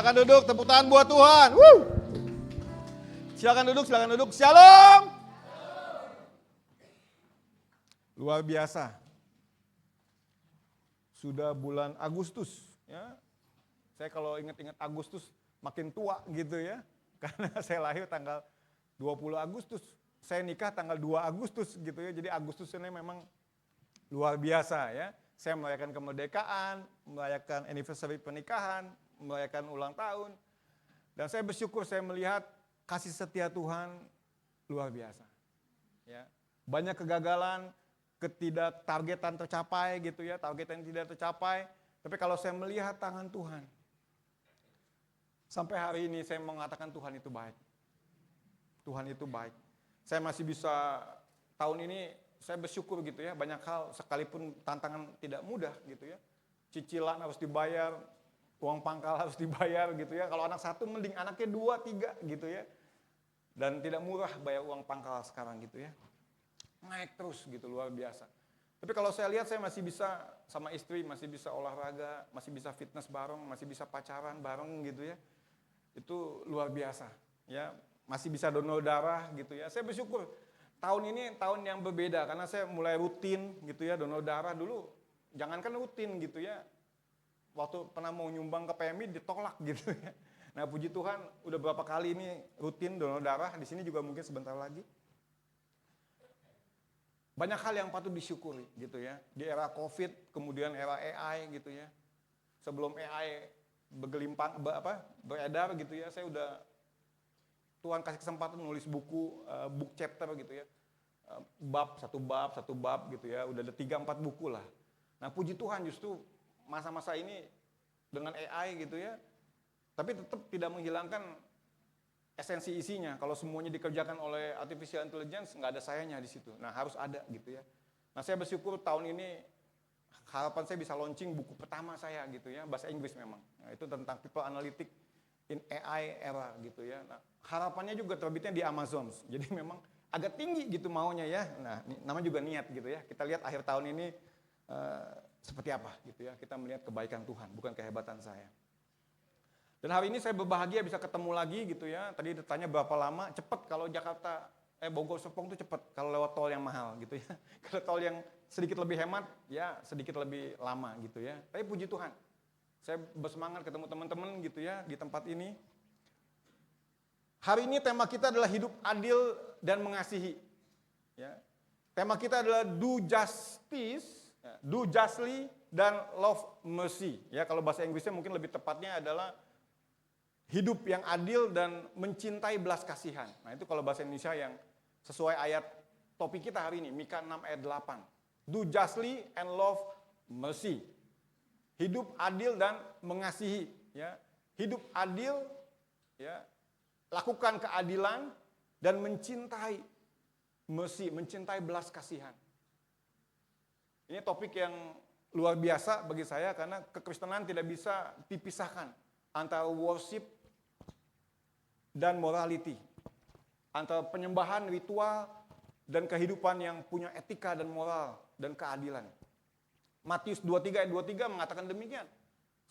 Silakan duduk, tepuk tangan buat Tuhan. Woo! Silakan duduk. Shalom. Luar biasa. Sudah bulan Agustus, ya. Saya kalau ingat-ingat Agustus makin tua gitu ya. Karena saya lahir tanggal 20 Agustus. Saya nikah tanggal 2 Agustus gitu ya. Jadi Agustus ini memang luar biasa ya. Saya merayakan kemerdekaan, merayakan anniversary pernikahan, merayakan ulang tahun. Dan saya bersyukur saya melihat kasih setia Tuhan luar biasa. Ya. Banyak kegagalan, ketidaktargetan tercapai gitu ya, targetan tidak tercapai. Tapi kalau saya melihat tangan Tuhan, sampai hari ini saya mengatakan Tuhan itu baik. Tuhan itu baik. Saya masih bisa, tahun ini saya bersyukur gitu ya, banyak hal sekalipun tantangan tidak mudah gitu ya. Cicilan harus dibayar, uang pangkal harus dibayar gitu ya. Kalau anak satu mending anaknya 2, 3 gitu ya. Dan tidak murah bayar uang pangkal sekarang gitu ya. Naik terus gitu, luar biasa. Tapi kalau saya lihat saya masih bisa sama istri, masih bisa olahraga, masih bisa fitness bareng, masih bisa pacaran bareng gitu ya. Itu luar biasa ya. Masih bisa donor darah gitu ya. Saya bersyukur. Tahun ini tahun yang berbeda karena saya mulai rutin gitu ya, donor darah dulu. Jangankan rutin gitu ya. Waktu pernah mau nyumbang ke PMI ditolak gitu ya. Nah puji Tuhan udah berapa kali ini rutin donor darah, di sini juga mungkin sebentar lagi. Banyak hal yang patut disyukuri gitu ya. Di era Covid, kemudian era AI gitu ya. Sebelum AI beredar gitu ya, saya udah Tuhan kasih kesempatan nulis buku, book chapter gitu ya. Satu bab gitu ya. Udah ada 3-4 buku lah. Nah puji Tuhan justru masa-masa ini dengan AI gitu ya. Tapi tetap tidak menghilangkan esensi isinya. Kalau semuanya dikerjakan oleh artificial intelligence, nggak ada sayanya di situ. Nah harus ada gitu ya. Nah saya bersyukur tahun ini harapan saya bisa launching buku pertama saya gitu ya. Bahasa Inggris memang. Nah, itu tentang people analytics in AI era gitu ya. Nah, harapannya juga terbitnya di Amazon. Jadi memang agak tinggi gitu maunya ya. Nah, namanya juga niat gitu ya. Kita lihat akhir tahun ini seperti apa gitu ya. Kita melihat kebaikan Tuhan, bukan kehebatan saya. Dan hari ini saya berbahagia bisa ketemu lagi gitu ya. Tadi ditanya berapa lama, cepat kalau Jakarta, Bogor Serpong itu cepat kalau lewat tol yang mahal gitu ya. Kalau tol yang sedikit lebih hemat, ya sedikit lebih lama gitu ya. Tapi puji Tuhan, saya bersemangat ketemu teman-teman gitu ya di tempat ini. Hari ini tema kita adalah hidup adil dan mengasihi. Ya. Tema kita adalah do justice, do justly, dan love mercy. Ya, kalau bahasa Inggrisnya mungkin lebih tepatnya adalah hidup yang adil dan mencintai belas kasihan. Nah itu kalau bahasa Indonesia yang sesuai ayat topik kita hari ini, Mika 6 ayat 8. Do justly and love mercy. Hidup adil dan mengasihi. Ya. Hidup adil, ya, lakukan keadilan dan mencintai mercy, mencintai belas kasihan. Ini topik yang luar biasa bagi saya karena kekristenan tidak bisa dipisahkan antara worship dan morality, antara penyembahan ritual dan kehidupan yang punya etika dan moral dan keadilan. Matius 23 ayat 23 mengatakan demikian.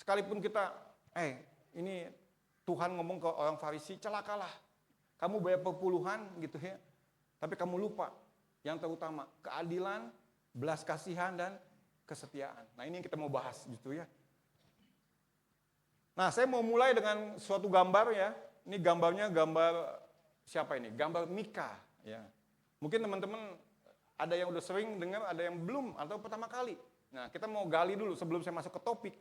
Sekalipun kita, ini Tuhan ngomong ke orang Farisi, celakalah, kamu bayar perpuluhan gitu ya, tapi kamu lupa yang terutama, keadilan, belas kasihan, dan kesetiaan. Nah ini yang kita mau bahas gitu ya. Nah saya mau mulai dengan suatu gambar ya. Ini gambarnya gambar siapa ini? Gambar Mika. Ya. Mungkin teman-teman ada yang udah sering dengar, ada yang belum atau pertama kali. Nah kita mau gali dulu sebelum saya masuk ke topik.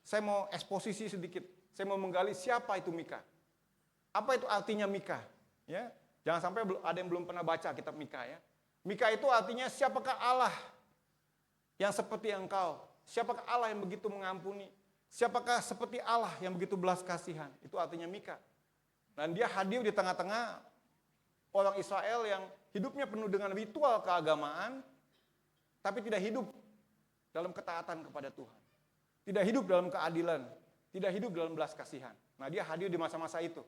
Saya mau eksposisi sedikit. Saya mau menggali siapa itu Mika. Apa itu artinya Mika? Ya. Jangan sampai ada yang belum pernah baca kitab Mika ya. Mika itu artinya siapakah Allah yang seperti engkau? Siapakah Allah yang begitu mengampuni? Siapakah seperti Allah yang begitu belas kasihan? Itu artinya Mika. Dan dia hadir di tengah-tengah orang Israel yang hidupnya penuh dengan ritual keagamaan, tapi tidak hidup dalam ketaatan kepada Tuhan. Tidak hidup dalam keadilan, tidak hidup dalam belas kasihan. Nah dia hadir di masa-masa itu.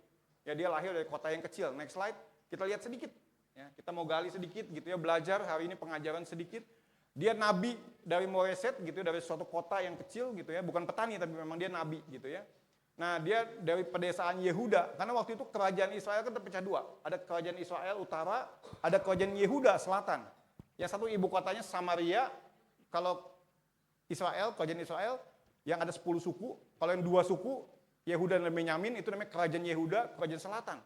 Ya dia lahir dari kota yang kecil. Next slide, kita lihat sedikit. Ya, kita mau gali sedikit gitu ya, belajar hari ini pengajaran sedikit. Dia nabi dari Moreset gitu, dari suatu kota yang kecil gitu ya, bukan petani tapi memang dia nabi gitu ya. Nah, dia dari pedesaan Yehuda, karena waktu itu kerajaan Israel kan terpecah dua. Ada kerajaan Israel utara, ada kerajaan Yehuda selatan. Yang satu ibu kotanya Samaria, kalau Israel, kerajaan Israel, yang ada 10 suku. Kalau yang 2 suku, Yehuda dan Benyamin, itu namanya kerajaan Yehuda, kerajaan selatan.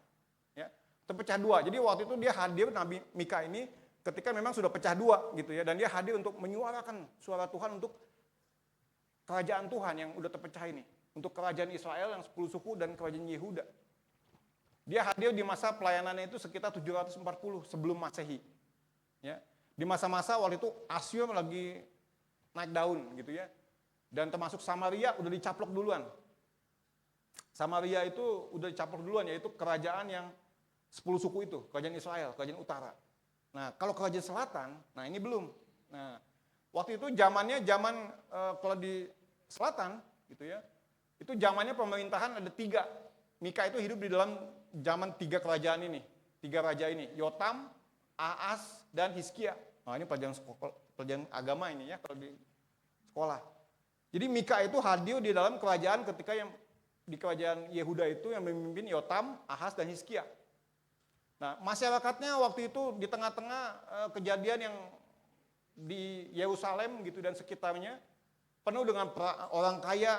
Ya, terpecah dua. Jadi waktu itu dia hadir, Nabi Mika ini, ketika memang sudah pecah dua gitu ya. Dan dia hadir untuk menyuarakan suara Tuhan untuk kerajaan Tuhan yang udah terpecah ini. Untuk kerajaan Israel yang 10 suku dan kerajaan Yehuda. Dia hadir di masa pelayanannya itu sekitar 740 sebelum Masehi. Ya. Di masa-masa waktu itu Asyur lagi naik daun gitu ya. Dan termasuk Samaria udah dicaplok duluan. Samaria itu udah dicaplok duluan, yaitu kerajaan yang 10 suku itu, kerajaan Israel, kerajaan utara. Nah, kalau kerajaan selatan, nah ini belum. Nah, waktu itu zaman kalau di selatan gitu ya, itu zamannya pemerintahan ada 3. Mika itu hidup di dalam zaman 3 kerajaan ini, 3 raja ini, Yotam, Ahaz, dan Hizkia. Nah, ini pelajaran agama ini ya kalau di sekolah. Jadi Mika itu hadir di dalam kerajaan ketika yang di kerajaan Yehuda itu yang memimpin Yotam, Ahaz, dan Hizkia. Nah, masyarakatnya waktu itu di tengah-tengah kejadian yang di Yerusalem gitu dan sekitarnya penuh dengan orang kaya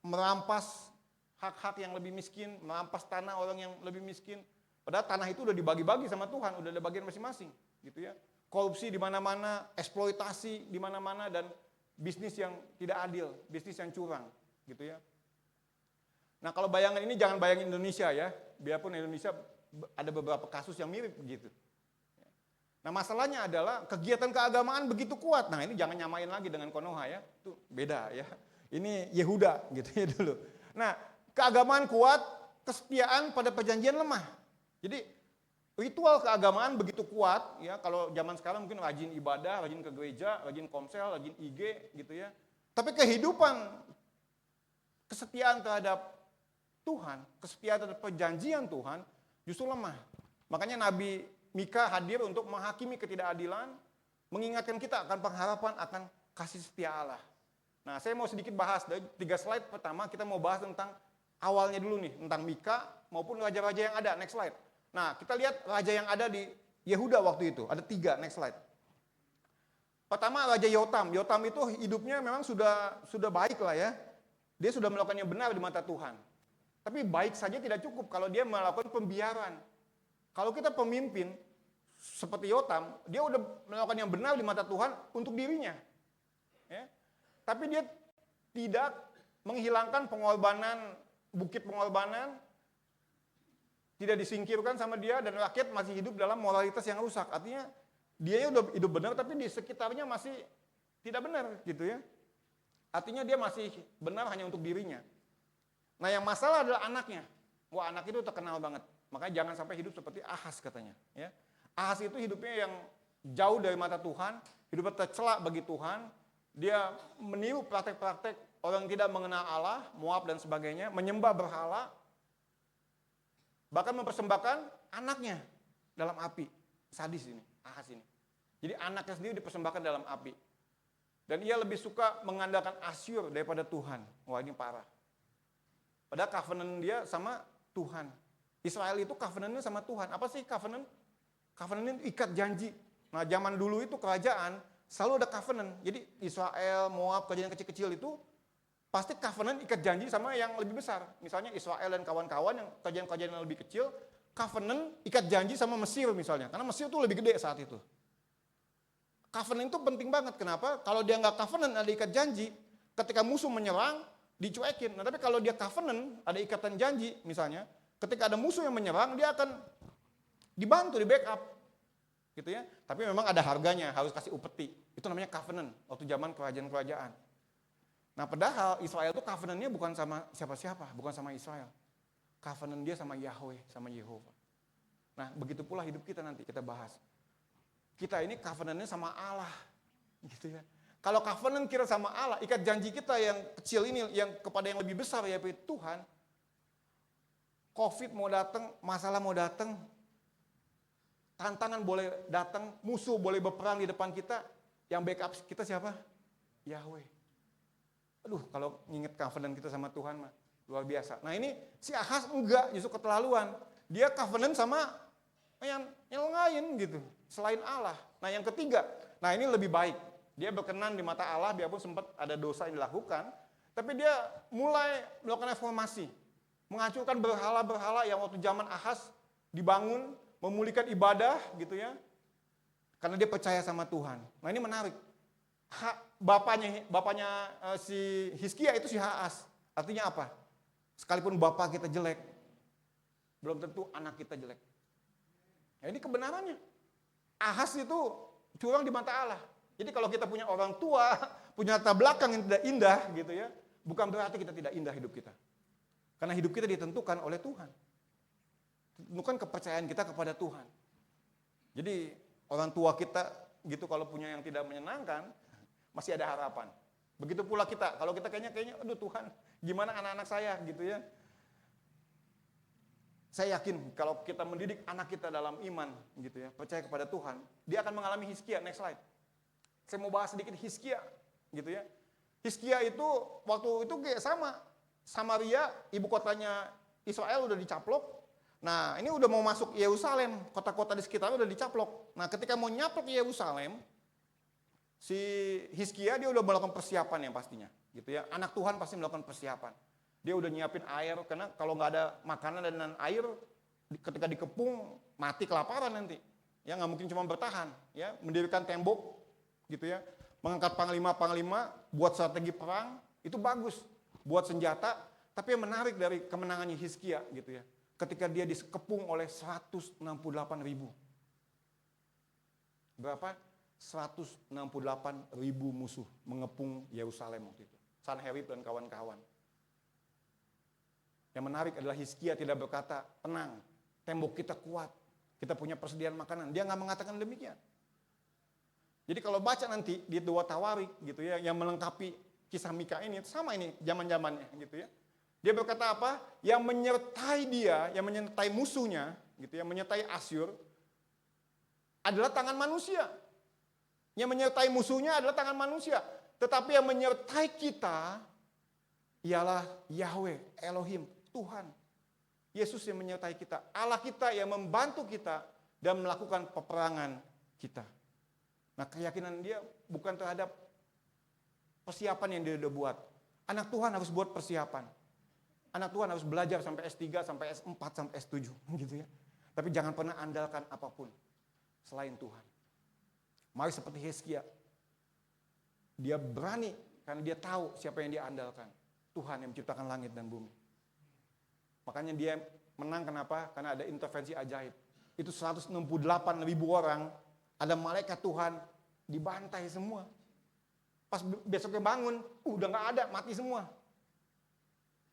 merampas hak-hak yang lebih miskin, merampas tanah orang yang lebih miskin. Padahal tanah itu udah dibagi-bagi sama Tuhan, udah ada bagian masing-masing, gitu ya. Korupsi di mana-mana, eksploitasi di mana-mana, dan bisnis yang tidak adil, bisnis yang curang, gitu ya. Nah, kalau bayangan ini jangan bayangin Indonesia ya, biarpun Indonesia ada beberapa kasus yang mirip begitu. Nah, masalahnya adalah kegiatan keagamaan begitu kuat. Nah, ini jangan nyamain lagi dengan Konoha ya, itu beda ya. Ini Yehuda gitu ya dulu. Nah, keagamaan kuat, kesetiaan pada perjanjian lemah. Jadi ritual keagamaan begitu kuat ya, kalau zaman sekarang mungkin rajin ibadah, rajin ke gereja, rajin komsel, rajin IG gitu ya. Tapi kehidupan kesetiaan terhadap Tuhan, kesetiaan terhadap perjanjian Tuhan justru lemah. Makanya Nabi Mika hadir untuk menghakimi ketidakadilan, mengingatkan kita akan pengharapan akan kasih setia Allah. Nah, saya mau sedikit bahas dari 3 slide pertama, kita mau bahas tentang awalnya dulu nih, tentang Mika maupun raja-raja yang ada. Next slide. Nah, kita lihat raja yang ada di Yehuda waktu itu, ada 3, next slide. Pertama Raja Yotam. Yotam itu hidupnya memang sudah baik lah ya. Dia sudah melakukan yang benar di mata Tuhan. Tapi baik saja tidak cukup kalau dia melakukan pembiaran. Kalau kita pemimpin seperti Yotam, dia udah melakukan yang benar di mata Tuhan untuk dirinya. Ya. Tapi dia tidak menghilangkan pengorbanan, bukit pengorbanan, tidak disingkirkan sama dia, dan rakyat masih hidup dalam moralitas yang rusak. Artinya dia udah hidup benar tapi di sekitarnya masih tidak benar gitu ya. Artinya dia masih benar hanya untuk dirinya. Nah, yang masalah adalah anaknya. Wah, anak itu terkenal banget. Makanya jangan sampai hidup seperti Ahaz katanya. Ya. Ahaz itu hidupnya yang jauh dari mata Tuhan, hidupnya tercela bagi Tuhan. Dia meniru praktek-praktek orang yang tidak mengenal Allah, Moab dan sebagainya, menyembah berhala, bahkan mempersembahkan anaknya dalam api. Sadis ini, Ahaz ini. Jadi anaknya sendiri dipersembahkan dalam api. Dan ia lebih suka mengandalkan Asyur daripada Tuhan. Wah, ini parah. Padahal covenant dia sama Tuhan. Israel itu covenantnya sama Tuhan. Apa sih covenant? Covenant itu ikat janji. Nah, zaman dulu itu kerajaan selalu ada covenant. Jadi Israel, Moab, kerajaan kecil-kecil itu pasti covenant ikat janji sama yang lebih besar. Misalnya Israel dan kawan-kawan yang kerajaan-kerajaan yang lebih kecil, covenant ikat janji sama Mesir misalnya. Karena Mesir itu lebih gede saat itu. Covenant itu penting banget. Kenapa? Kalau dia nggak covenant, ada ikat janji, ketika musuh menyerang, dicuekin. Nah, tapi kalau dia covenant, ada ikatan janji misalnya, ketika ada musuh yang menyerang, dia akan dibantu, di backup. Gitu ya. Tapi memang ada harganya, harus kasih upeti. Itu namanya covenant, waktu zaman kerajaan-kerajaan. Nah, padahal Israel itu covenantnya bukan sama siapa-siapa, bukan sama Israel. Covenant dia sama Yahweh, sama Yehova. Nah, begitu pula hidup kita nanti, kita bahas. Kita ini covenantnya sama Allah. Gitu ya. Kalau covenant kita sama Allah, ikat janji kita yang kecil ini, yang kepada yang lebih besar, yaitu Tuhan, COVID mau datang, masalah mau datang, tantangan boleh datang, musuh boleh berperang di depan kita, yang backup kita siapa? Yahweh. Aduh, kalau nginget covenant kita sama Tuhan mah, Luar biasa. Nah ini si Ahaz enggak, justru keterlaluan. Dia covenant sama yang lain gitu, selain Allah. Nah yang ketiga, nah ini lebih baik. Dia berkenan di mata Allah biarpun sempat ada dosa yang dilakukan. Tapi dia mulai melakukan reformasi. Menghancurkan berhala-berhala yang waktu zaman Ahaz dibangun, memulihkan ibadah gitu ya. Karena dia percaya sama Tuhan. Nah ini menarik. Bapaknya si Hizkia itu si Ahaz. Artinya apa? Sekalipun bapak kita jelek, belum tentu anak kita jelek. Nah, ini kebenarannya. Ahaz itu curang di mata Allah. Jadi kalau kita punya orang tua, punya latar belakang yang tidak indah gitu ya, bukan berarti kita tidak indah hidup kita. Karena hidup kita ditentukan oleh Tuhan. Bukan kepercayaan kita kepada Tuhan. Jadi orang tua kita gitu kalau punya yang tidak menyenangkan, masih ada harapan. Begitu pula kita, kalau kita kayaknya aduh Tuhan, gimana anak-anak saya gitu ya. Saya yakin kalau kita mendidik anak kita dalam iman gitu ya, percaya kepada Tuhan, dia akan mengalami Hizkia. Next slide. Saya mau bahas sedikit Hizkia gitu ya. Hizkia itu waktu itu kayak sama. Samaria, ibu kotanya Israel udah dicaplok. Nah, ini udah mau masuk Yerusalem, kota-kota di sekitarnya udah dicaplok. Nah, ketika mau nyaplok Yerusalem, si Hizkia dia udah melakukan persiapan yang pastinya, gitu ya. Anak Tuhan pasti melakukan persiapan. Dia udah nyiapin air karena kalau nggak ada makanan dan air, ketika dikepung mati kelaparan nanti. Ya nggak mungkin cuma bertahan, ya mendirikan tembok, gitu ya. Mengangkat panglima-panglima buat strategi perang itu bagus, buat senjata. Tapi yang menarik dari kemenangannya Hizkia, gitu ya. Ketika dia dikepung oleh 168.000. Berapa? 168.000 musuh mengepung Yerusalem waktu itu. Sanherib dan kawan-kawan. Yang menarik adalah Hizkia tidak berkata, tenang, tembok kita kuat, kita punya persediaan makanan. Dia nggak mengatakan demikian. Jadi kalau baca nanti di Dua Tawarik gitu ya, yang melengkapi kisah Mika ini, sama ini zaman-zamannya gitu ya. Dia berkata apa? Yang menyertai dia, yang menyertai musuhnya, gitu ya, menyertai Asyur adalah tangan manusia. Yang menyertai musuhnya adalah tangan manusia. Tetapi yang menyertai kita ialah Yahweh, Elohim, Tuhan. Yesus yang menyertai kita. Allah kita yang membantu kita dan melakukan peperangan kita. Nah keyakinan dia bukan terhadap persiapan yang dia sudah buat. Anak Tuhan harus buat persiapan. Anak Tuhan harus belajar sampai S3, sampai S4, sampai S7. Gitu ya. Tapi jangan pernah andalkan apapun selain Tuhan. Mari seperti Hizkia. Dia berani karena dia tahu siapa yang dia andalkan. Tuhan yang menciptakan langit dan bumi. Makanya dia menang kenapa? Karena ada intervensi ajaib. Itu 168.000 orang, ada malaikat Tuhan, dibantai semua. Pas besoknya bangun, udah gak ada, mati semua.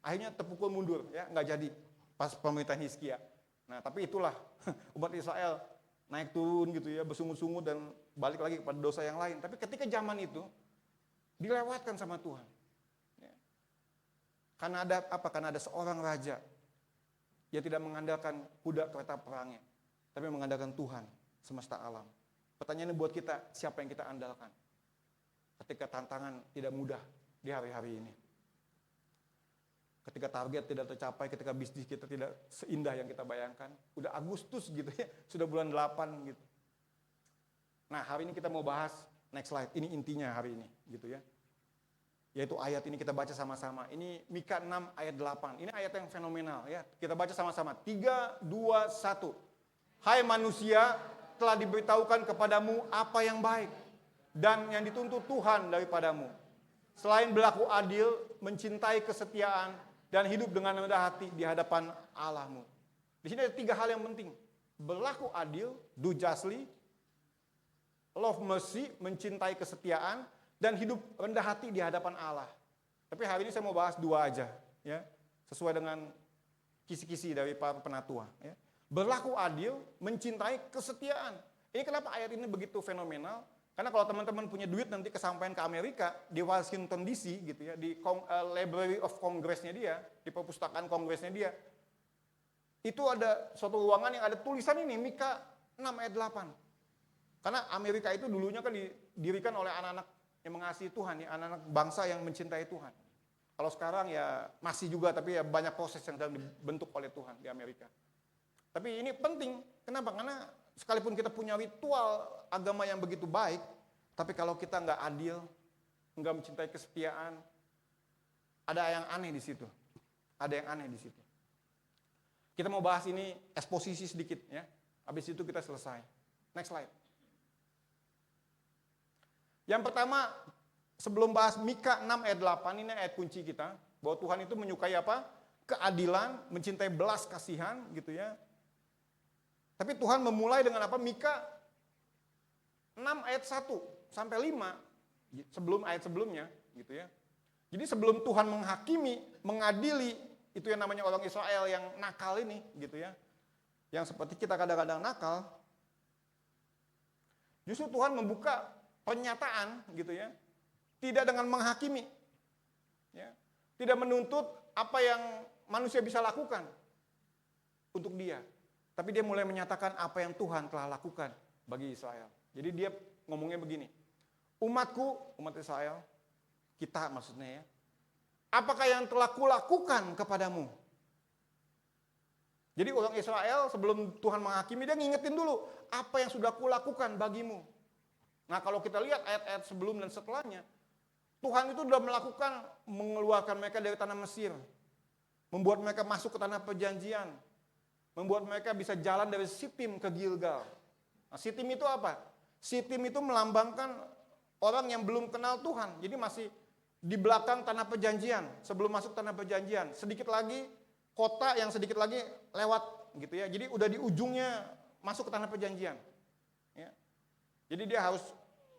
Akhirnya terpukul mundur, ya nggak jadi pas pemerintahan Hizkia. Nah tapi itulah umat Israel naik turun gitu ya, bersungut-sungut dan balik lagi kepada dosa yang lain. Tapi ketika zaman itu dilewatkan sama Tuhan. Ya. Karena ada apa? Karena ada seorang raja yang tidak mengandalkan kuda kereta perangnya, tapi mengandalkan Tuhan semesta alam. Pertanyaannya buat kita, siapa yang kita andalkan? Ketika tantangan tidak mudah di hari-hari ini. Ketika target tidak tercapai, ketika bisnis kita tidak seindah yang kita bayangkan. Udah Agustus gitu ya, sudah bulan 8 gitu. Nah hari ini kita mau bahas, next slide, ini intinya hari ini gitu ya. Yaitu ayat ini kita baca sama-sama. Ini Mika 6 ayat 8, ini ayat yang fenomenal ya. Kita baca sama-sama, 3, 2, 1. Hai manusia, telah diberitahukan kepadamu apa yang baik dan yang dituntut Tuhan daripadamu. Selain berlaku adil, mencintai kesetiaan, dan hidup dengan rendah hati di hadapan Allahmu. Di sini ada 3 hal yang penting. Berlaku adil, do justly, love mercy, mencintai kesetiaan, dan hidup rendah hati di hadapan Allah. Tapi hari ini saya mau bahas 2 aja, ya, sesuai dengan kisi-kisi dari para penatua. Ya. Berlaku adil, mencintai kesetiaan. Ini kenapa ayat ini begitu fenomenal? Karena kalau teman-teman punya duit nanti kesampaian ke Amerika, di Washington DC gitu ya, di Library of Congress-nya dia, di perpustakaan Kongresnya dia, itu ada suatu ruangan yang ada tulisan ini, Mika 6 ayat 8. Karena Amerika itu dulunya kan didirikan oleh anak-anak yang mengasihi Tuhan, ya, anak-anak bangsa yang mencintai Tuhan. Kalau sekarang ya masih juga, tapi ya banyak proses yang sedang dibentuk oleh Tuhan di Amerika. Tapi ini penting, kenapa? Karena sekalipun kita punya ritual agama yang begitu baik, tapi kalau kita nggak adil, nggak mencintai kesetiaan, ada yang aneh di situ. Ada yang aneh di situ. Kita mau bahas ini eksposisi sedikit ya. Habis itu kita selesai. Next slide. Yang pertama, sebelum bahas Mika 6 ayat 8, ini ayat kunci kita, bahwa Tuhan itu menyukai apa? Keadilan, mencintai belas kasihan gitu ya. Tapi Tuhan memulai dengan apa? Mika 6 ayat 1 sampai 5, sebelum ayat sebelumnya gitu ya. Jadi sebelum Tuhan menghakimi, mengadili, itu yang namanya orang Israel yang nakal ini gitu ya. Yang seperti kita kadang-kadang nakal. Justru Tuhan membuka pernyataan gitu ya. Tidak dengan menghakimi. Ya. Tidak menuntut apa yang manusia bisa lakukan untuk dia. Tapi dia mulai menyatakan apa yang Tuhan telah lakukan bagi Israel. Jadi dia ngomongnya begini. Umatku, umat Israel, kita maksudnya ya. Apakah yang telah kulakukan kepadamu? Jadi orang Israel sebelum Tuhan menghakimi, dia ngingetin dulu. Apa yang sudah kulakukan bagimu? Nah kalau kita lihat ayat-ayat sebelum dan setelahnya, Tuhan itu sudah melakukan, mengeluarkan mereka dari tanah Mesir. Membuat mereka masuk ke tanah perjanjian. Membuat mereka bisa jalan dari Sitim ke Gilgal. Nah, Sitim itu apa? Sitim itu melambangkan orang yang belum kenal Tuhan. Jadi masih di belakang tanah perjanjian, sebelum masuk tanah perjanjian. Sedikit lagi, kota yang sedikit lagi lewat gitu ya. Jadi udah di ujungnya masuk ke tanah perjanjian. Ya. Jadi dia harus,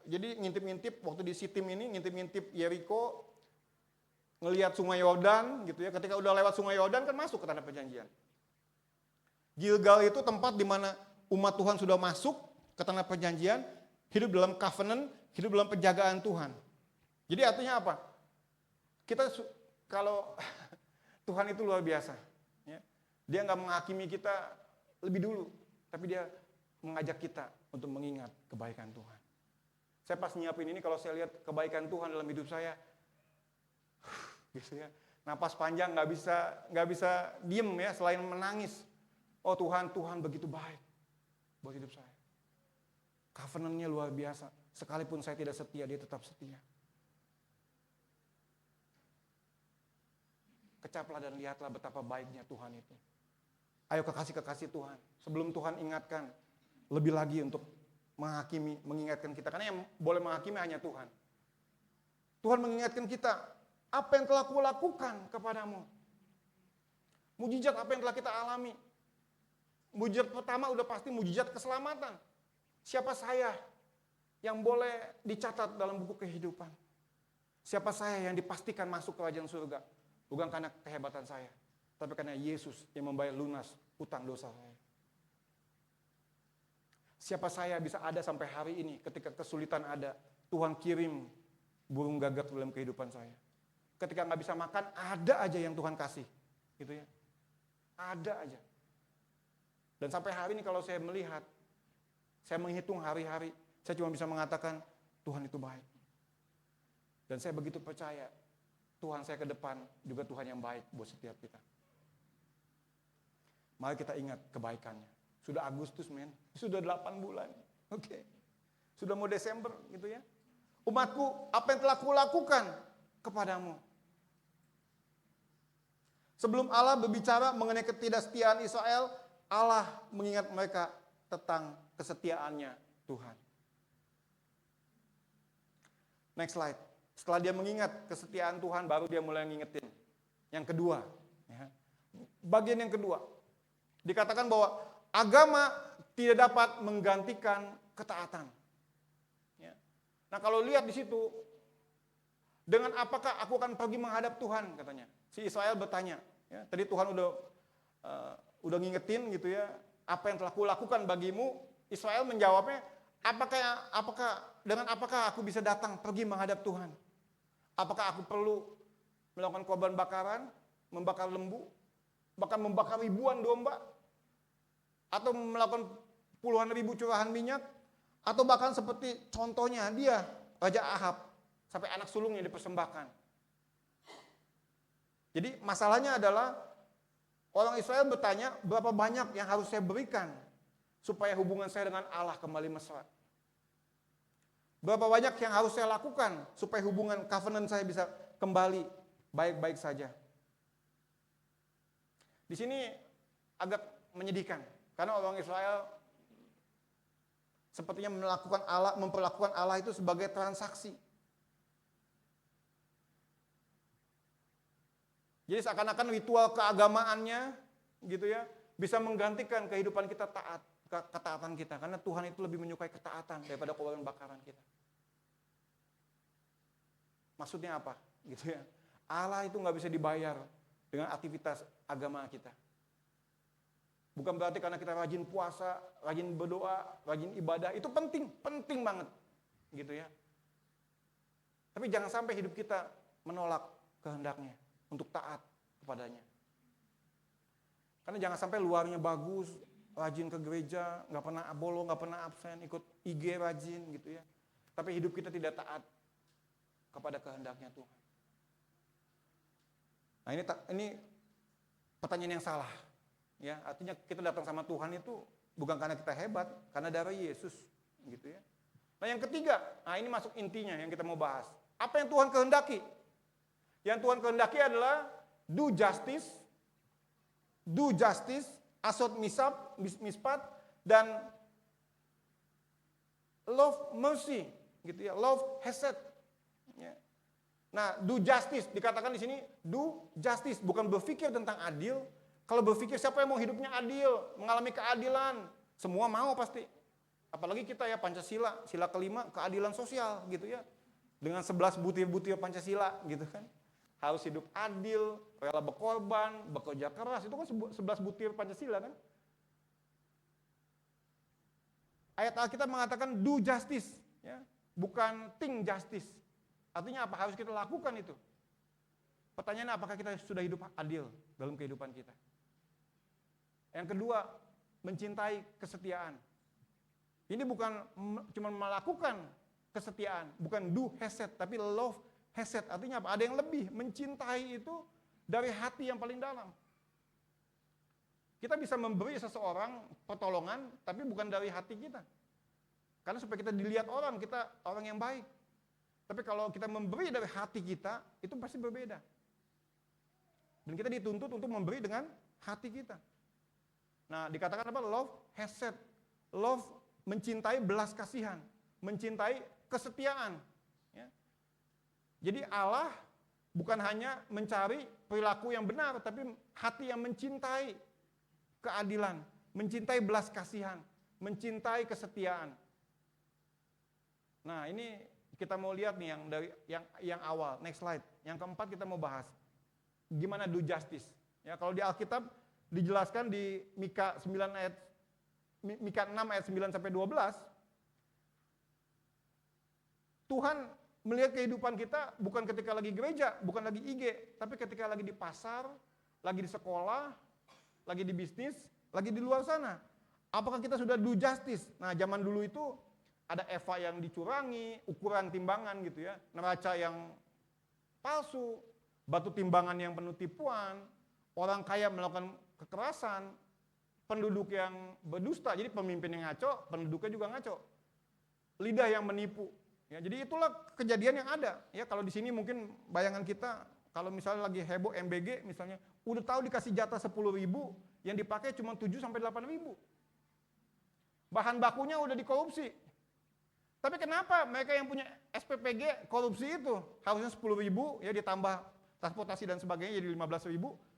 jadi ngintip-ngintip waktu di Sitim ini, ngintip-ngintip Yeriko, ngelihat sungai Yordan gitu ya. Ketika udah lewat sungai Yordan kan masuk ke tanah perjanjian. Gilgal itu tempat di mana umat Tuhan sudah masuk ke tanah perjanjian, hidup dalam covenant, hidup dalam penjagaan Tuhan. Jadi artinya apa? Kita kalau Tuhan itu luar biasa. Ya. Dia nggak menghakimi kita lebih dulu, tapi dia mengajak kita untuk mengingat kebaikan Tuhan. Saya pas nyiapin ini kalau saya lihat kebaikan Tuhan dalam hidup saya, gitu ya, napas panjang nggak bisa diem ya selain menangis. Oh Tuhan, Tuhan begitu baik buat hidup saya. Covenant-nya luar biasa. Sekalipun saya tidak setia, dia tetap setia. Kecaplah dan lihatlah betapa baiknya Tuhan itu. Ayo kekasih-kekasih Tuhan. Sebelum Tuhan ingatkan, lebih lagi untuk menghakimi, mengingatkan kita. Karena yang boleh menghakimi hanya Tuhan. Tuhan mengingatkan kita, apa yang telah kulakukan kepadamu. Mujizat apa yang telah kita alami. Mujizat pertama udah pasti mujizat keselamatan. Siapa saya yang boleh dicatat dalam buku kehidupan? Siapa saya yang dipastikan masuk ke kerajaan surga? Bukan karena kehebatan saya, tapi karena Yesus yang membayar lunas utang dosa saya. Siapa saya bisa ada sampai hari ini ketika kesulitan ada, Tuhan kirim burung gagak dalam kehidupan saya. Ketika nggak bisa makan, ada aja yang Tuhan kasih, gitu ya. Ada aja. Dan sampai hari ini kalau saya melihat, saya menghitung hari-hari, saya cuma bisa mengatakan, Tuhan itu baik. Dan saya begitu percaya, Tuhan saya ke depan juga Tuhan yang baik buat setiap kita. Mari kita ingat kebaikannya. Sudah Agustus men, sudah 8 bulan. Oke. Sudah mau Desember gitu ya. Umatku, apa yang telah kulakukan kepadamu? Sebelum Allah berbicara mengenai ketidaksetiaan Israel, Allah mengingat mereka tentang kesetiaannya Tuhan. Next slide. Setelah dia mengingat kesetiaan Tuhan, baru dia mulai ngingetin. Yang kedua, ya. Bagian yang kedua, dikatakan bahwa agama tidak dapat menggantikan ketaatan. Ya. Nah kalau lihat di situ, dengan apakah aku akan pergi menghadap Tuhan katanya. Si Israel bertanya. Ya. Tadi Tuhan udah ngingetin gitu ya, apa yang telah kulakukan bagimu. Israel menjawabnya, apakah aku bisa datang pergi menghadap Tuhan? Apakah aku perlu melakukan korban bakaran, membakar lembu, bahkan membakar ribuan domba, atau melakukan puluhan ribu curahan minyak, atau bahkan seperti contohnya dia, Raja Ahab, sampai anak sulungnya dipersembahkan. Jadi masalahnya adalah orang Israel bertanya, berapa banyak yang harus saya berikan supaya hubungan saya dengan Allah kembali mesra? Berapa banyak yang harus saya lakukan supaya hubungan covenant saya bisa kembali baik-baik saja? Di sini agak menyedihkan karena orang Israel sepertinya memperlakukan Allah itu sebagai transaksi. Jadi seakan-akan ritual keagamaannya gitu ya bisa menggantikan kehidupan kita ketaatan kita, karena Tuhan itu lebih menyukai ketaatan daripada korban bakaran kita. Maksudnya apa? Gitu ya. Allah itu nggak bisa dibayar dengan aktivitas agama kita. Bukan berarti karena kita rajin puasa, rajin berdoa, rajin ibadah, itu penting banget, gitu ya. Tapi jangan sampai hidup kita menolak kehendaknya untuk taat kepadanya. Karena jangan sampai luarnya bagus, rajin ke gereja, nggak pernah bolong, nggak pernah absen, ikut IG rajin gitu ya. Tapi hidup kita tidak taat kepada kehendaknya Tuhan. Nah ini pertanyaan yang salah. Ya, artinya kita datang sama Tuhan itu bukan karena kita hebat, karena darah Yesus, gitu ya. Nah yang ketiga, nah ini masuk intinya yang kita mau bahas. Apa yang Tuhan kehendaki? Yang Tuhan kehendaki adalah do justice, asot mispat, dan love mercy, gitu ya, love hesed. Ya. Nah, do justice dikatakan di sini do justice, bukan berpikir tentang adil. Kalau berpikir siapa yang mau hidupnya adil, mengalami keadilan, semua mau pasti. Apalagi kita ya Pancasila, sila kelima keadilan sosial gitu ya. Dengan 11 butir-butir Pancasila gitu kan. Harus hidup adil, rela berkorban, bekerja keras, itu kan 11 butir Pancasila kan. Ayat Alkitab mengatakan do justice, ya, bukan think justice. Artinya apa? Harus kita lakukan itu. Pertanyaannya apakah kita sudah hidup adil dalam kehidupan kita? Yang kedua, mencintai kesetiaan. Ini bukan cuma melakukan kesetiaan, bukan do hesed, tapi love hesed. Artinya apa? Ada yang lebih, mencintai itu dari hati yang paling dalam. Kita bisa memberi seseorang pertolongan, tapi bukan dari hati kita. Karena supaya kita dilihat orang, kita orang yang baik. Tapi kalau kita memberi dari hati kita, itu pasti berbeda. Dan kita dituntut untuk memberi dengan hati kita. Nah, dikatakan apa? Love hesed. Love mencintai belas kasihan, mencintai kesetiaan. Ya. Jadi Allah bukan hanya mencari perilaku yang benar, tapi hati yang mencintai keadilan, mencintai belas kasihan, mencintai kesetiaan. Nah, ini kita mau lihat nih yang awal, next slide. Yang keempat kita mau bahas gimana do justice. Ya, kalau di Alkitab dijelaskan di Mika 6 ayat 9 sampai 12, Tuhan melihat kehidupan kita bukan ketika lagi gereja, bukan lagi IG, tapi ketika lagi di pasar, lagi di sekolah, lagi di bisnis, lagi di luar sana. Apakah kita sudah do justice? Nah, zaman dulu itu ada eva yang dicurangi, ukuran timbangan gitu ya, neraca yang palsu, batu timbangan yang penuh tipuan, orang kaya melakukan kekerasan, penduduk yang berdusta, jadi pemimpin yang ngaco, penduduknya juga ngaco. Lidah yang menipu. Ya, jadi itulah kejadian yang ada. Ya, kalau di sini mungkin bayangan kita, kalau misalnya lagi heboh MBG misalnya, udah tahu dikasih jatah 10.000, yang dipakai cuma 7 sampai 8.000. Bahan bakunya udah dikorupsi. Tapi kenapa mereka yang punya SPPG korupsi itu? Harusnya 10.000, ya ditambah transportasi dan sebagainya jadi 15.000.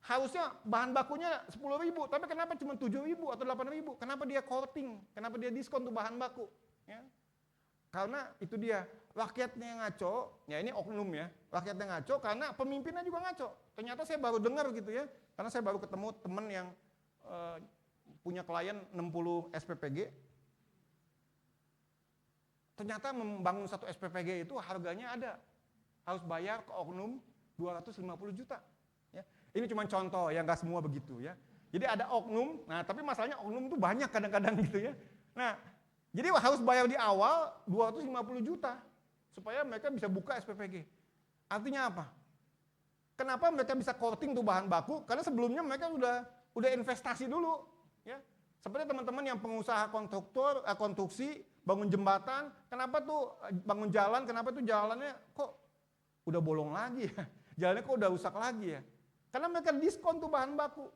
Harusnya bahan bakunya 10.000, tapi kenapa cuma 7.000 atau 8.000? Kenapa dia courting? Kenapa dia diskon tuh bahan baku? Ya. Karena itu dia, rakyatnya ngaco, ya ini oknum ya, rakyatnya ngaco karena pemimpinnya juga ngaco. Ternyata saya baru dengar gitu ya, karena saya baru ketemu teman yang punya klien 60 SPPG. Ternyata membangun satu SPPG itu harganya ada, harus bayar ke oknum 250 juta. Ya. Ini cuma contoh, ya nggak semua begitu ya. Jadi ada oknum, nah tapi masalahnya oknum itu banyak kadang-kadang gitu ya. Nah, jadi harus bayar di awal 250 juta supaya mereka bisa buka SPPG. Artinya apa? Kenapa mereka bisa coating tuh bahan baku? Karena sebelumnya mereka udah investasi dulu, ya. Seperti teman-teman yang pengusaha konstruksi, bangun jembatan, kenapa tuh bangun jalan, kenapa tuh jalannya kok udah bolong lagi ya? Jalannya kok udah rusak lagi ya? Karena mereka diskon tuh bahan baku.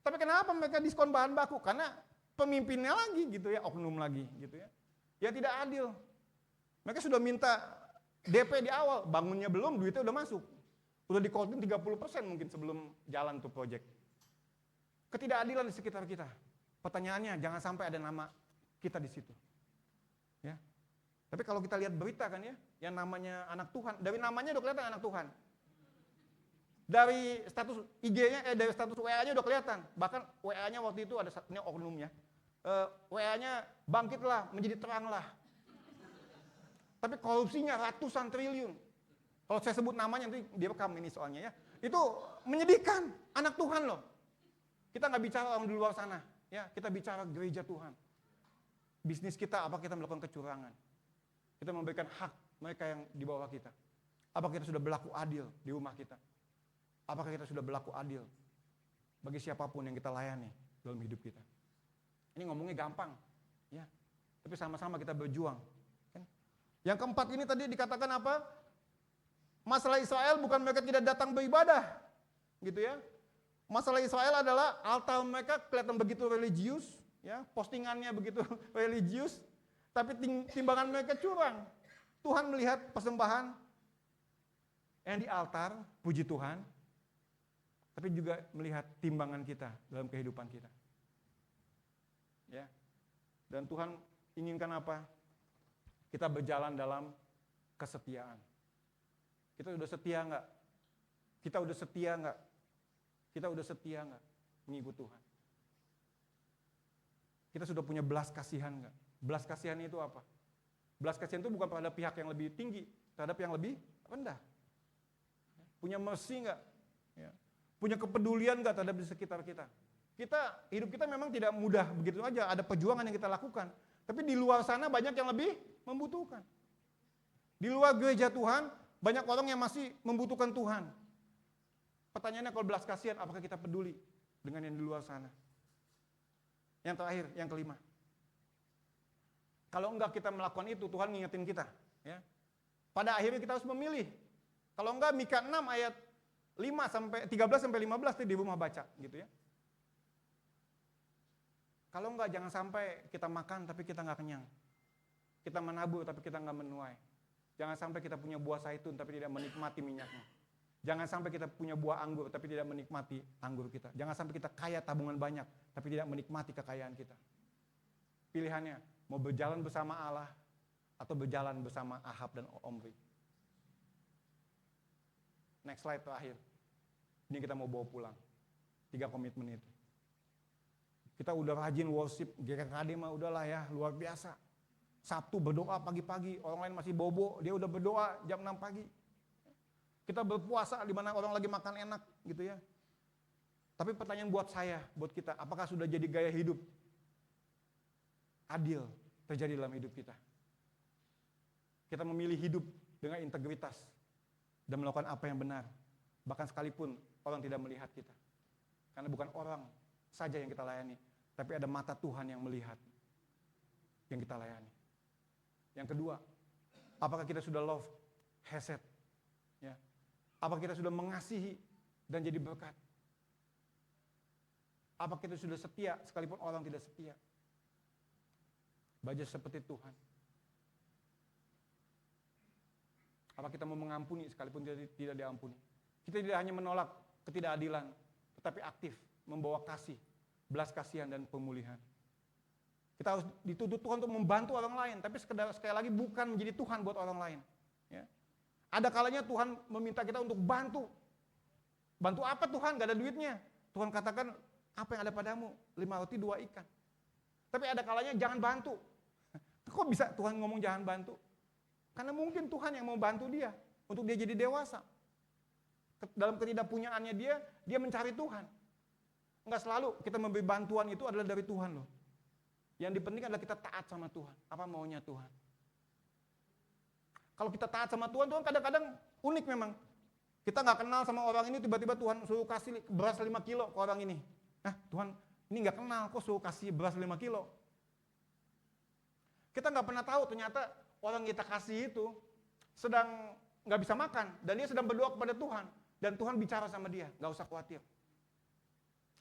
Tapi kenapa mereka diskon bahan baku? Karena pemimpinnya lagi gitu ya, oknum lagi gitu ya. Ya tidak adil. Mereka sudah minta DP di awal, bangunnya belum, duitnya udah masuk. Udah di-coating 30% mungkin sebelum jalan tuh project. Ketidakadilan di sekitar kita. Pertanyaannya, jangan sampai ada nama kita di situ. Ya. Tapi kalau kita lihat berita kan ya, yang namanya anak Tuhan, dari namanya udah kelihatan anak Tuhan. Dari status IG-nya, dari status WA-nya udah kelihatan. Bahkan WA-nya waktu itu ada ini oknumnya. WA-nya bangkitlah, menjadi teranglah. Tapi korupsinya ratusan triliun. Kalau saya sebut namanya nanti direkam ini soalnya ya. Itu menyedihkan, anak Tuhan loh. Kita nggak bicara orang di luar sana. Ya, kita bicara gereja Tuhan. Bisnis kita, apa kita melakukan kecurangan? Kita memberikan hak mereka yang di bawah kita. Apakah kita sudah berlaku adil di rumah kita? Apakah kita sudah berlaku adil bagi siapapun yang kita layani dalam hidup kita? Ini ngomongnya gampang, ya. Tapi sama-sama kita berjuang. Kan? Yang keempat ini tadi dikatakan apa? Masalah Israel bukan mereka tidak datang beribadah, gitu ya. Masalah Israel adalah altar mereka kelihatan begitu religius, ya, postingannya begitu religius, tapi timbangan mereka curang. Tuhan melihat persembahan yang di altar, puji Tuhan, tapi juga melihat timbangan kita dalam kehidupan kita. Ya. Dan Tuhan inginkan apa? Kita berjalan dalam kesetiaan. Kita udah setia nggak? Kita udah setia nggak? Kita udah setia nggak mengikut Tuhan? Kita sudah punya belas kasihan nggak? Belas kasihan itu apa? Belas kasihan itu bukan terhadap pihak yang lebih tinggi, terhadap yang lebih rendah. Punya mercy nggak? Ya. Punya kepedulian nggak terhadap di sekitar kita? Hidup kita memang tidak mudah begitu aja, ada perjuangan yang kita lakukan. Tapi di luar sana banyak yang lebih membutuhkan. Di luar gereja Tuhan, banyak orang yang masih membutuhkan Tuhan. Pertanyaannya kalau belas kasihan, apakah kita peduli dengan yang di luar sana? Yang terakhir, yang kelima. Kalau enggak kita melakukan itu, Tuhan ngingetin kita. Ya. Pada akhirnya kita harus memilih. Kalau enggak, Mika 6 ayat 13-15 di rumah baca. Gitu ya. Kalau enggak, jangan sampai kita makan tapi kita enggak kenyang. Kita menabur tapi kita enggak menuai. Jangan sampai kita punya buah zaitun tapi tidak menikmati minyaknya. Jangan sampai kita punya buah anggur tapi tidak menikmati anggur kita. Jangan sampai kita kaya tabungan banyak tapi tidak menikmati kekayaan kita. Pilihannya, mau berjalan bersama Allah atau berjalan bersama Ahab dan Omri. Next slide terakhir. Ini kita mau bawa pulang. 3 komitmen itu. Kita udah rajin worship, GKKD mah udahlah ya, luar biasa. Sabtu berdoa pagi-pagi, orang lain masih bobo, dia udah berdoa jam 6 pagi. Kita berpuasa di mana orang lagi makan enak gitu ya. Tapi pertanyaan buat saya, buat kita, apakah sudah jadi gaya hidup adil terjadi dalam hidup kita? Kita memilih hidup dengan integritas dan melakukan apa yang benar. Bahkan sekalipun orang tidak melihat kita. Karena bukan orang saja yang kita layani, tapi ada mata Tuhan yang melihat yang kita layani. Yang kedua, apakah kita sudah love, hesed? Ya. Apakah kita sudah mengasihi dan jadi berkat? Apakah kita sudah setia sekalipun orang tidak setia? Baca seperti Tuhan. Apa kita mau mengampuni sekalipun tidak diampuni? Kita tidak hanya menolak ketidakadilan, tetapi aktif membawa kasih, belas kasihan dan pemulihan. Kita harus dituntut Tuhan untuk membantu orang lain, tapi sekali lagi bukan menjadi Tuhan buat orang lain. Ya. Ada kalanya Tuhan meminta kita untuk bantu. Bantu apa Tuhan? Gak ada duitnya. Tuhan katakan, apa yang ada padamu? 5 roti 2 ikan. Tapi ada kalanya jangan bantu. Kok bisa Tuhan ngomong jangan bantu? Karena mungkin Tuhan yang mau bantu dia, untuk dia jadi dewasa. Dalam ketidakpunyaannya dia mencari Tuhan. Enggak selalu kita memberi bantuan itu adalah dari Tuhan loh. Yang dipenting adalah kita taat sama Tuhan. Apa maunya Tuhan? Kalau kita taat sama Tuhan, Tuhan kadang-kadang unik memang. Kita nggak kenal sama orang ini, tiba-tiba Tuhan suruh kasih beras 5 kilo ke orang ini. Nah Tuhan, ini nggak kenal, kok suruh kasih beras 5 kilo? Kita nggak pernah tahu ternyata orang kita kasih itu sedang nggak bisa makan, dan dia sedang berdoa kepada Tuhan. Dan Tuhan bicara sama dia, nggak usah khawatir.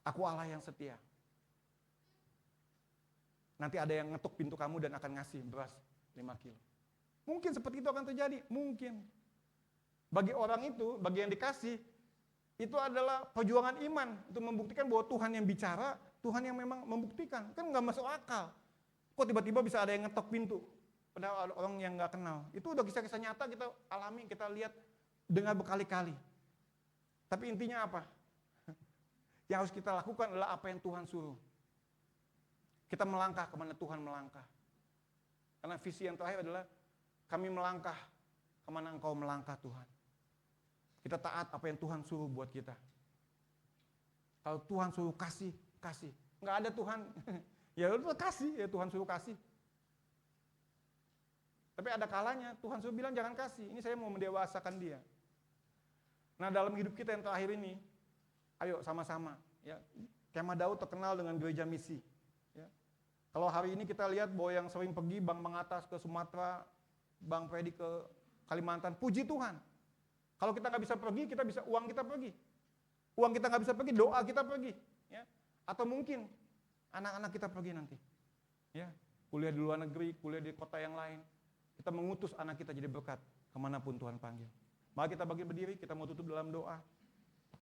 Aku Allah yang setia. Nanti ada yang ngetuk pintu kamu dan akan ngasih beras 5 kilo. Mungkin seperti itu akan terjadi, mungkin. Bagi orang itu, bagi yang dikasih, itu adalah perjuangan iman untuk membuktikan bahwa Tuhan yang bicara, Tuhan yang memang membuktikan. Kan nggak masuk akal. Kok tiba-tiba bisa ada yang ngetok pintu, padahal ada orang yang nggak kenal. Itu udah kisah-kisah nyata kita alami, kita lihat, dengar berkali-kali. Tapi intinya apa? Yang harus kita lakukan adalah apa yang Tuhan suruh. Kita melangkah kemana Tuhan melangkah. Karena visi yang terakhir adalah kami melangkah kemana Engkau melangkah Tuhan. Kita taat apa yang Tuhan suruh buat kita. Kalau Tuhan suruh kasih, kasih. Nggak ada Tuhan, ya udah kasih, ya Tuhan suruh kasih. Tapi ada kalanya Tuhan suruh bilang jangan kasih, ini saya mau mendewasakan dia. Nah dalam hidup kita yang terakhir ini, ayo sama-sama. Ya, Kemah Daud terkenal dengan gereja misi. Ya. Kalau hari ini kita lihat bahwa yang sering pergi Bang Mengatas ke Sumatera, Bang Freddy ke Kalimantan, puji Tuhan. Kalau kita nggak bisa pergi, kita bisa uang kita pergi. Uang kita nggak bisa pergi, doa kita pergi. Ya. Atau mungkin anak-anak kita pergi nanti. Ya. Kuliah di luar negeri, kuliah di kota yang lain. Kita mengutus anak kita jadi berkat kemanapun Tuhan panggil. Mari kita bagi berdiri, kita mau tutup dalam doa.